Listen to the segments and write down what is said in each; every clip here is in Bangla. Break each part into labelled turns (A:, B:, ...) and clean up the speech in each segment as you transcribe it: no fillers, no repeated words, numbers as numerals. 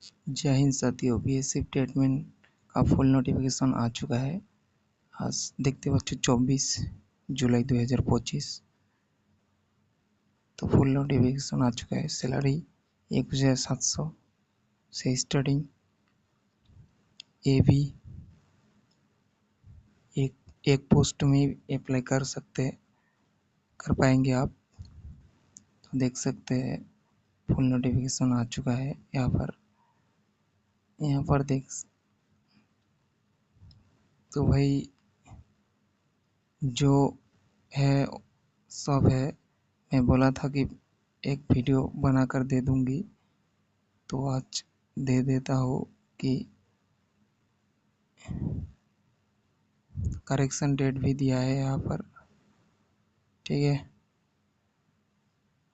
A: जय हिंद साथियों, बीएससी ट्रीटमेंट का फुल नोटिफिकेशन आ चुका है। आज देखते बच्चों 24 जुलाई 2025 तो फुल नोटिफिकेशन आ चुका है। सैलरी 1700 से स्टार्टिंग। ये भी एक पोस्ट में अप्लाई कर पाएंगे आप। तो देख सकते हैं फुल नोटिफिकेशन आ चुका है। यहाँ पर देख तो भाई जो है सब है। मैं बोला था कि एक वीडियो बनाकर दे दूंगी, तो आज दे देता हूँ कि करेक्शन डेट भी दिया है यहाँ पर। ठीक है,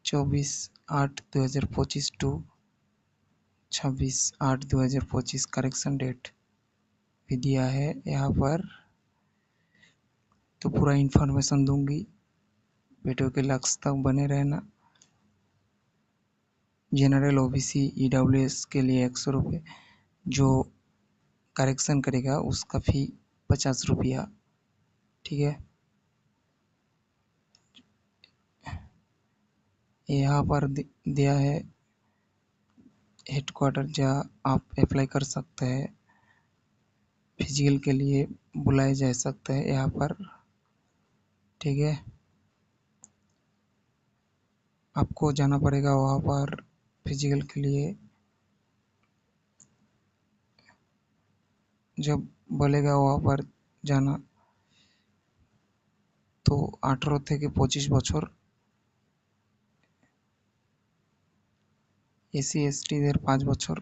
A: 24/8/2025 टू 26/8/2025 करेक्शन डेट भी दिया है यहाँ पर। तो पूरा इन्फॉर्मेशन दूंगी, वीडियो के लास्ट तक बने रहना। जनरल ओबीसी ईडब्ल्यूएस के लिए 100 रुपये, जो करेक्शन करेगा उसका फी 50 रुपया। ठीक है, यहाँ पर दिया है हेडक्वार्टर जहाँ आप अप्लाई कर सकते हैं। फिजिकल के लिए बुलाए जा सकते हैं यहाँ पर। ठीक है, आपको जाना पड़ेगा वहाँ पर फिजिकल के लिए। जब बोलेगा वहाँ पर जाना, तो 18 থেকে 25 বছর, এসসি এসটিদের 5 বছর,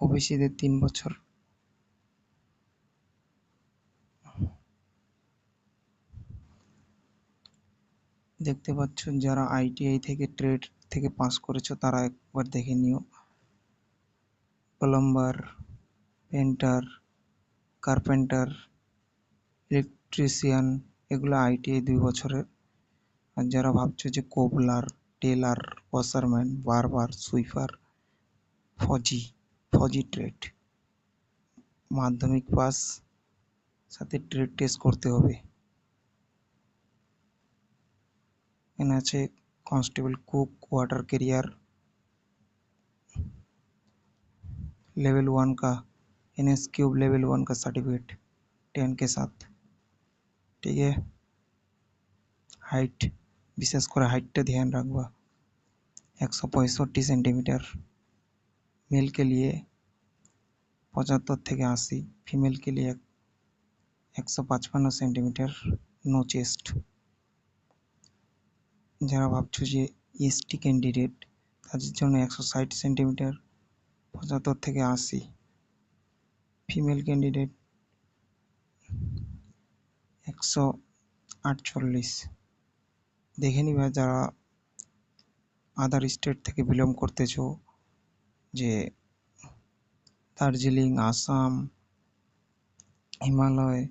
A: ওবিসিদের 3 বছর। দেখতে পাচ্ছ যারা আইটিআই থেকে ট্রেড থেকে পাস করেছো তারা একবার দেখে নিও। প্লাম্বার, পেন্টার, কার্পেন্টার, ইলেকট্রিশিয়ান এগুলো আইটিআই 2 বছরের। আর যারা ভাবছো যে কোবলার, টেলার, ওয়াশারম্যান, বারবার, সুইপার, ফজি ট্রেড, মাধ্যমিক পাস সাথে ট্রেড টেস্ট করতে হবে। এখানে আছে constable, cook, water career level 1 का, एनएस क्यूब लेवल 1 का सर्टिफिकेट 10 के साथ। ठीक है, हाइट विशेष করে हाइटটা ध्यान रखबा। 165 सेंटीमीटर मेल के लिए, 75 থেকে 80 फीमेल के लिए, 155 सेंटीमीटर नो चेस्ट। যারা ভাবছো যে এসটি ক্যান্ডিডেট তাদের জন্য 160 সেন্টিমিটার, 75 থেকে 80। Female candidate 148। দেখে নিবা যারা আদার স্টেট থেকে বিলং করতেছো, যে দার্জিলিং, আসাম, হিমালয়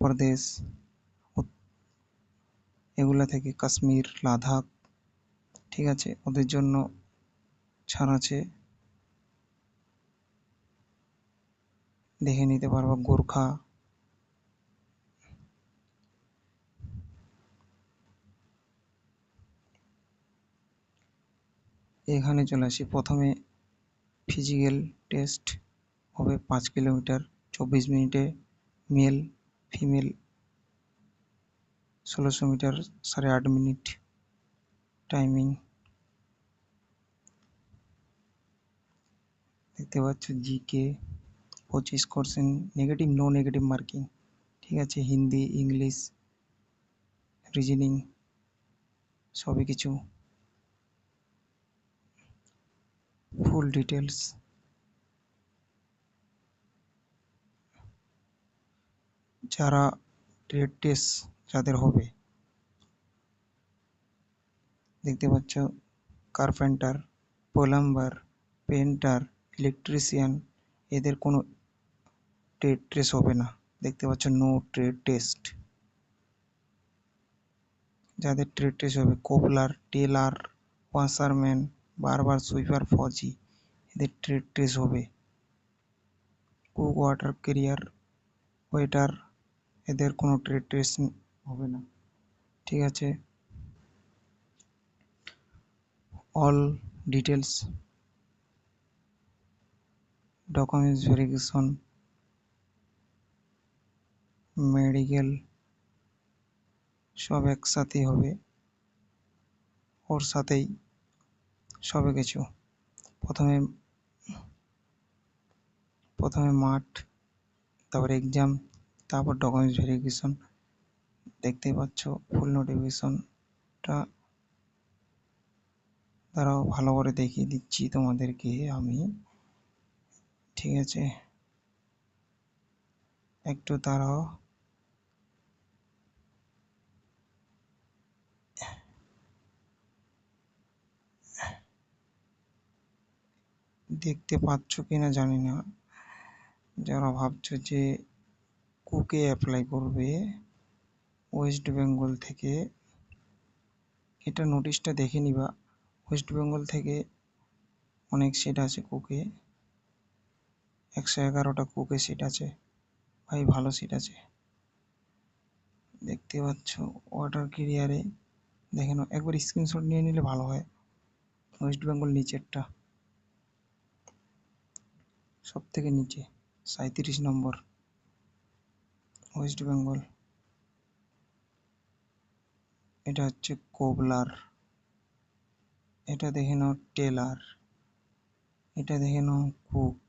A: প্রদেশ, এগুলা থেকে কাশ্মীর, লাদাখ। ঠিক আছে, ওদের জন্য ছাড় আছে, দেখে নিতে পারবা। গোর্খা, এখানে চলে আসি। প্রথমে ফিজিক্যাল টেস্ট হবে 5 কিলোমিটার 24 মিনিটে। Male female 1600 metre 8.5 minute timing. দেখতে পাচ্ছ GK 25 question, negative no negative marking. ঠিক আছে, হিন্দি, ইংলিশ, রিজনিং সবই কিছু ফুল ডিটেলস। যারা ট্রেড টেস্ট যাদের হবে, দেখতে পাচ্ছ কার্পেন্টার, প্লাম্বার, পেন্টার, ইলেকট্রিশিয়ান, এদের কোনো ট্রেড টেস্ট হবে না। দেখতে পাচ্ছ নো ট্রেড টেস্ট। যাদের ট্রেড টেস্ট হবে কোবলার, টেলার, ওয়াশারম্যান, বারবার সুইপার ফজি এদের ট্রেড ট্রেস হবে। কুক ওয়াটার ক্যারিয়ার ওয়েটার এদের কোনো ট্রেড ট্রেস হবে না। ঠিক আছে, all details documents verification medical সব একসাথেই হবে, ওর সাথেই সবে কিছু। প্রথমে প্রথমে মাঠ, তারপরে এক্সাম, তারপর ডকুমেন্টস ভেরিফিকেশন। দেখতেই পাচ্ছ ফুল নোটিফিকেশনটা, দাঁড়াও ভালো করে দেখিয়ে দিচ্ছি তোমাদেরকে আমি। ঠিক আছে, একটু দাঁড়াও। দেখতে পাচ্ছ কিনা জানি না, যারা ভাবছো যে কুকে অ্যাপ্লাই করবে ওয়েস্ট বেঙ্গল থেকে, এটা নোটিশটা দেখে নিবা। ওয়েস্ট বেঙ্গল থেকে অনেক সিট আছে কুকে, 111টা কুকে সিট আছে ভাই, ভালো সিট আছে। দেখতে পাচ্ছ ওয়াটার ক্যারিয়ারে, দেখে নাও একবার, স্ক্রিনশট নিয়ে নিলে ভালো হয়। ওয়েস্ট বেঙ্গল নিচেরটা, সব থেকে নিচে 37 নম্বর ওয়েস্ট বেঙ্গল। এটা হচ্ছে কোবলার, এটা দেখে নাও টেলার, এটা দেখে নাও কুক,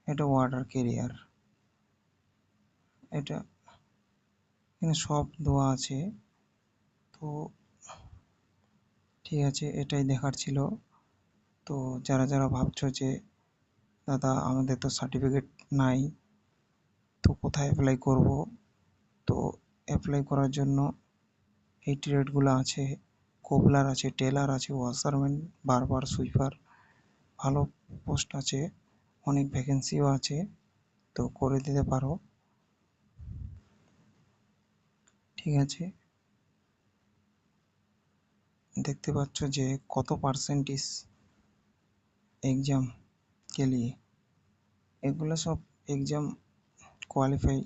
A: এটা ওয়াটার ক্যারিয়ার, এটা এখানে সব দেওয়া আছে। তো ঠিক আছে, এটাই দেখার ছিল। তো যারা যারা ভাবছো যে দাদা আমাদের তো সার্টিফিকেট নাই, তো কোথায় অ্যাপ্লাই করব, তো অ্যাপ্লাই করার জন্য এই ট্রেডগুলো আছে, কোবলার আছে, টেলার আছে, ওয়াশারম্যান, বারবার সুইপার, ভালো পোস্ট আছে, অনেক ভ্যাকেন্সিও আছে, তো করে দিতে পারো। ঠিক আছে, দেখতে পাচ্ছ যে কত পার্সেন্টেজ एग्ज़ाम के लिए, এগুলো সব एग्ज़ाम क्वालिफाई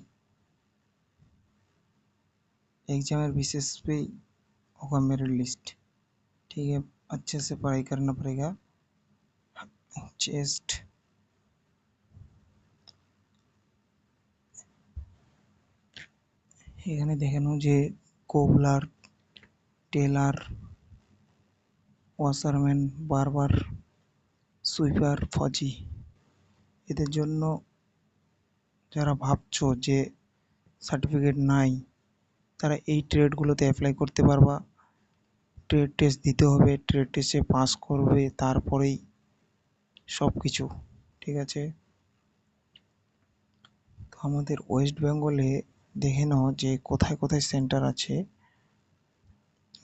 A: एग्ज़ाम बेसिस पे होगा मेरिट लिस्ट। ठीक है, अच्छे से पढ़ाई करना पड़ेगा। चेस्ट এখানে দেখে নাও যে কোবলার, টেলার, ওয়াশারম্যান, বারবার, সুইপার, ফজি, এদের জন্য যারা ভাবছো যে সার্টিফিকেট নাই, তারা এই ট্রেডগুলোতে অ্যাপ্লাই করতে পারবা। ট্রেড টেস্ট দিতে হবে, ট্রেড টেস্টে পাস করবে, তারপরেই সব কিছু। ঠিক আছে, তো আমাদের ওয়েস্ট বেঙ্গলে দেখে নাও যে কোথায় কোথায় সেন্টার আছে।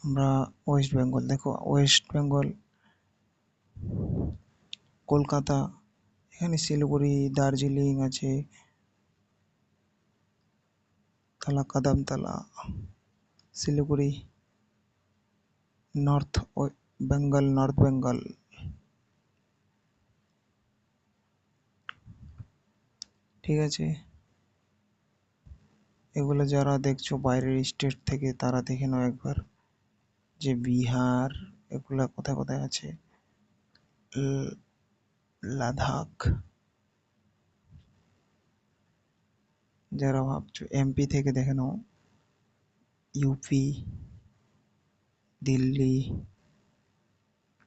A: আমরা ওয়েস্ট বেঙ্গল, দেখো ওয়েস্ট বেঙ্গল কলকাতা, এখানে শিলিগুড়ি, দার্জিলিং আছে, তালা কাদামতালা, শিলিগুড়ি, নর্থ বেঙ্গল, নর্থ বেঙ্গল। ঠিক আছে, এগুলো যারা দেখছো বাইরের স্টেট থেকে, তারা দেখে নাও একবার যে বিহার এগুলা কোথায় কোথায় আছে, লাদাখ। যারা ভাবছো এমপি থেকে দেখে নাও, ইউপি, দিল্লি,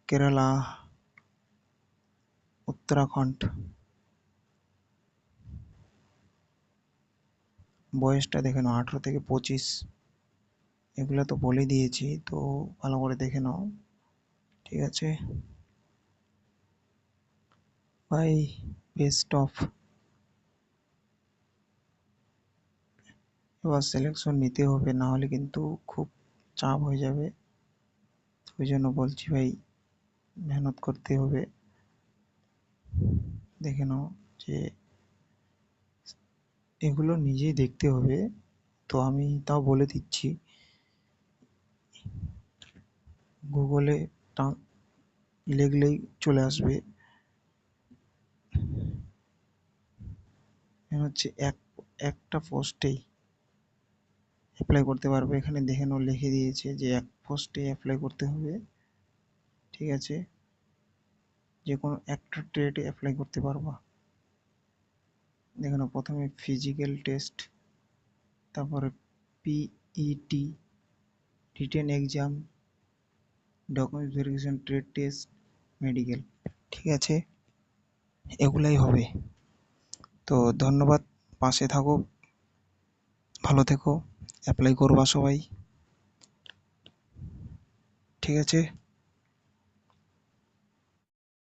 A: কেরালা, উত্তরাখণ্ড। বয়সটা দেখে নাও 18 থেকে 25, এগুলো তো বলে দিয়েছি, তো ভালো করে দেখে নাও। ঠিক আছে ভাই, বেস্ট অফ। এবার সিলেকশন নিতে হবে, না হলে কিন্তু খুব চাপ হয়ে যাবে। ওই জন্য বলছি ভাই, মেহনত করতে হবে। দেখে নাও যে এগুলো নিজেই দেখতে হবে, তো আমি তাও বলে দিচ্ছি। গুগলে লিখলেই চলে আসবে। হচ্ছে একটা পোস্টেই অ্যাপ্লাই করতে পারবে। এখানে দেখে নাও, লিখে দিয়েছে যে এক পোস্টে অ্যাপ্লাই করতে হবে। ঠিক আছে, যে কোনো একটা ট্রেডে অ্যাপ্লাই করতে পারবা। দেখে নাও, প্রথমে ফিজিক্যাল টেস্ট, তারপরে PET, written exam, document verification, trade test, medical. ঠিক আছে, এগুলাই হবে। তো ধন্যবাদ, পাশে থাকো, ভালো থেকো, অ্যাপ্লাই করবা সবাই। ঠিক আছে।